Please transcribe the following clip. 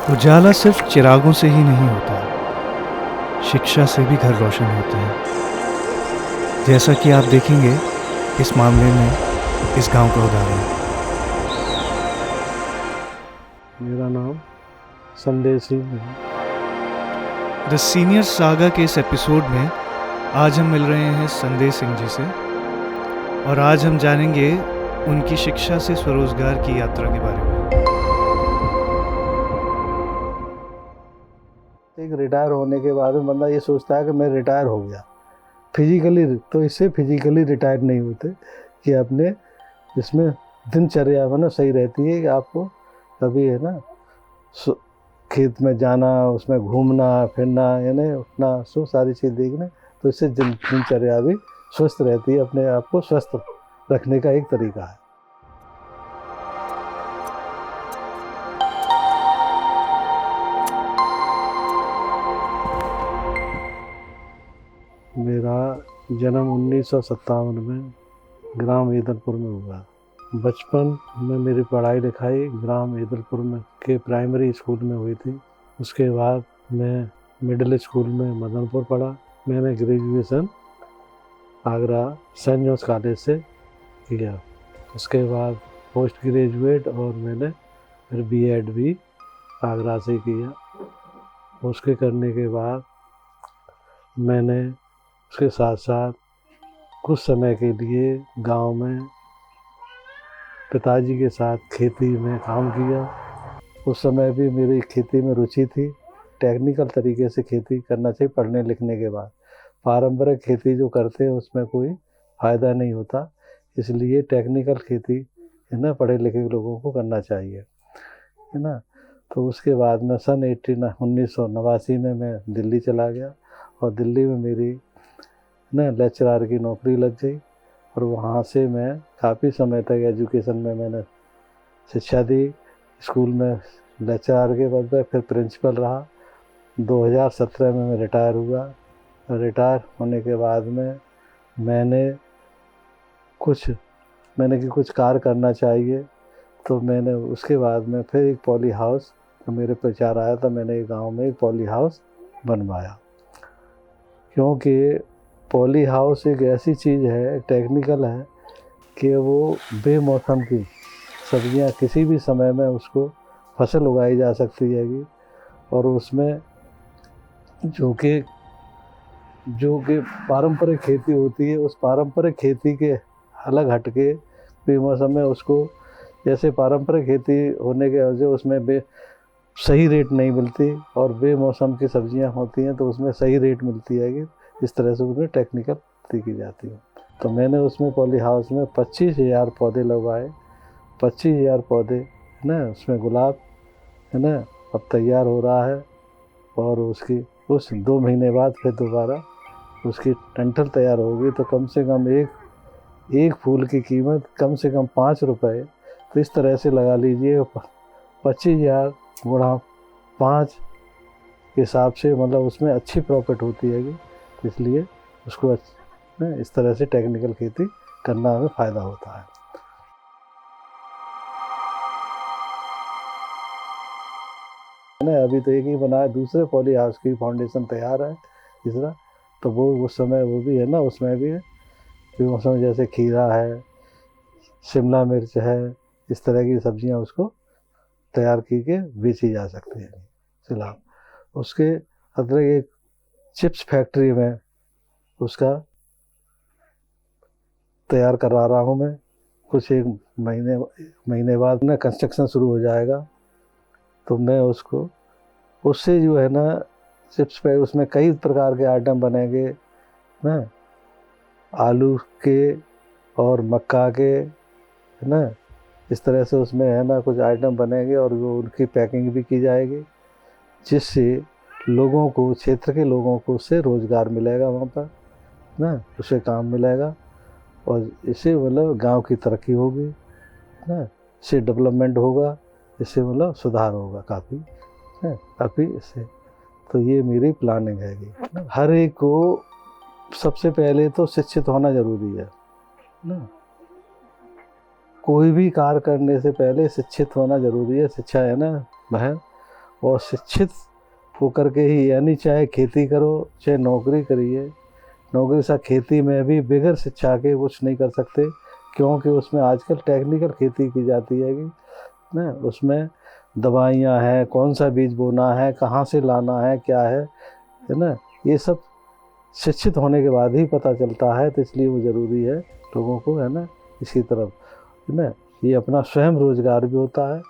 उजाला सिर्फ चिरागों से ही नहीं होता, शिक्षा से भी घर रोशन होते हैं। जैसा कि आप देखेंगे इस मामले में इस गांव का उदाहरण। मेरा नाम संदेह सिंह है। द सीनियर सागा के इस एपिसोड में आज हम मिल रहे हैं संदेह सिंह जी से और आज हम जानेंगे उनकी शिक्षा से स्वरोजगार की यात्रा के बारे में। एक रिटायर होने के बाद में बंदा ये सोचता है कि मैं रिटायर हो गया फिजिकली, तो इससे फिजिकली रिटायर नहीं होते कि अपने इसमें दिनचर्या में ना सही रहती है कि आपको कभी है ना खेत में जाना, उसमें घूमना फिरना, यानी उठना, सो सारी चीज़ देखना, तो इससे दिनचर्या भी स्वस्थ रहती है। अपने आप को स्वस्थ रखने का एक तरीका है। मेरा जन्म 1957 में ग्राम ईदलपुर में हुआ। बचपन में मेरी पढ़ाई लिखाई ग्राम ईदलपुर में के प्राइमरी स्कूल में हुई थी। उसके बाद मैं मिडिल स्कूल में मदनपुर पढ़ा। मैंने ग्रेजुएशन आगरा सेंट जॉन्स कॉलेज से किया। उसके बाद पोस्ट ग्रेजुएट और मैंने फिर बीएड भी आगरा से किया। उसके करने के बाद मैंने उसके साथ साथ कुछ समय के लिए गांव में पिताजी के साथ खेती में काम किया। उस समय भी मेरी खेती में रुचि थी। टेक्निकल तरीके से खेती करना चाहिए पढ़ने लिखने के बाद। पारंपरिक खेती जो करते हैं उसमें कोई फ़ायदा नहीं होता, इसलिए टेक्निकल खेती है ना पढ़े लिखे लोगों को करना चाहिए, है ना। तो उसके बाद में सन 1989 में मैं दिल्ली चला गया और दिल्ली में मेरी ना लेक्चरार की नौकरी लग गई और वहाँ से मैं काफ़ी समय तक एजुकेशन में मैंने शिक्षा दी। स्कूल में लेक्चरार के पद पर, फिर प्रिंसिपल रहा। 2017 में मैं रिटायर हुआ। रिटायर होने के बाद में मैंने कि कुछ कार्य करना चाहिए, तो मैंने उसके बाद में फिर एक पॉली हाउस, तो मेरे पे विचार आया था, मैंने एक गांव में एक पॉली हाउस बनवाया। क्योंकि पॉली हाउस एक ऐसी चीज़ है, टेक्निकल है, कि वो बेमौसम की सब्जियां किसी भी समय में उसको फसल उगाई जा सकती हैगी और उसमें जो कि पारंपरिक खेती होती है, उस पारंपरिक खेती के अलग हटके बेमौसम में उसको, जैसे पारंपरिक खेती होने के वजह उसमें सही रेट नहीं मिलती और बेमौसम की सब्जियां होती हैं तो उसमें सही रेट मिलती हैगी। इस तरह से उसमें टेक्निकल की जाती है। तो मैंने उसमें पॉली हाउस में 25,000 पौधे लगवाए। 25,000 पौधे है ना, उसमें गुलाब है ना अब तैयार हो रहा है और उसकी उस 2 महीने बाद फिर दोबारा उसकी डंठल तैयार होगी। तो कम से कम एक फूल की कीमत कम से कम 5 रुपये। तो इस तरह से लगा लीजिए 25,000 गुणा 5 के हिसाब से, मतलब उसमें अच्छी प्रॉफिट होती हैगी। इसलिए उसको इस तरह से टेक्निकल खेती करना में फ़ायदा होता है। मैंने अभी तो एक ही बनाया, दूसरे पॉली हाउस की फाउंडेशन तैयार है तीसरा। तो वो उस समय वो भी है ना, उसमें भी है कि उसमें जैसे खीरा है, शिमला मिर्च है, इस तरह की सब्जियां उसको तैयार की के बेची जा सकती हैं फिलहाल। उसके अतिरिक्त एक चिप्स फैक्ट्री में उसका तैयार करा रहा हूँ मैं। कुछ एक महीने बाद ना कंस्ट्रक्शन शुरू हो जाएगा, तो मैं उससे जो है ना चिप्स पे उसमें कई प्रकार के आइटम बनेंगे ना, आलू के और मक्का के, है ना। इस तरह से उसमें है ना कुछ आइटम बनेंगे और वो उनकी पैकिंग भी की जाएगी, जिससे लोगों को, क्षेत्र के लोगों को उससे रोज़गार मिलेगा वहाँ पर ना, उसे काम मिलेगा और इससे मतलब गांव की तरक्की होगी ना, इससे डेवलपमेंट होगा, इससे मतलब सुधार होगा काफ़ी इससे। तो ये मेरी प्लानिंग है। हर एक को सबसे पहले तो शिक्षित होना ज़रूरी है ना। कोई भी कार्य करने से पहले शिक्षित होना ज़रूरी है। शिक्षा है ना बहन, और शिक्षित होकर के ही, यानी चाहे खेती करो चाहे नौकरी करिए, नौकरी से खेती में भी बगैर शिक्षा के कुछ नहीं कर सकते, क्योंकि उसमें आजकल टेक्निकल खेती की जाती है कि ना, उसमें दवाइयाँ हैं, कौन सा बीज बोना है, कहाँ से लाना है, क्या है ना, ये सब शिक्षित होने के बाद ही पता चलता है। तो इसलिए वो ज़रूरी है लोगों को, है ना, इसकी तरफ, है ना, ये अपना स्वयं रोजगार भी होता है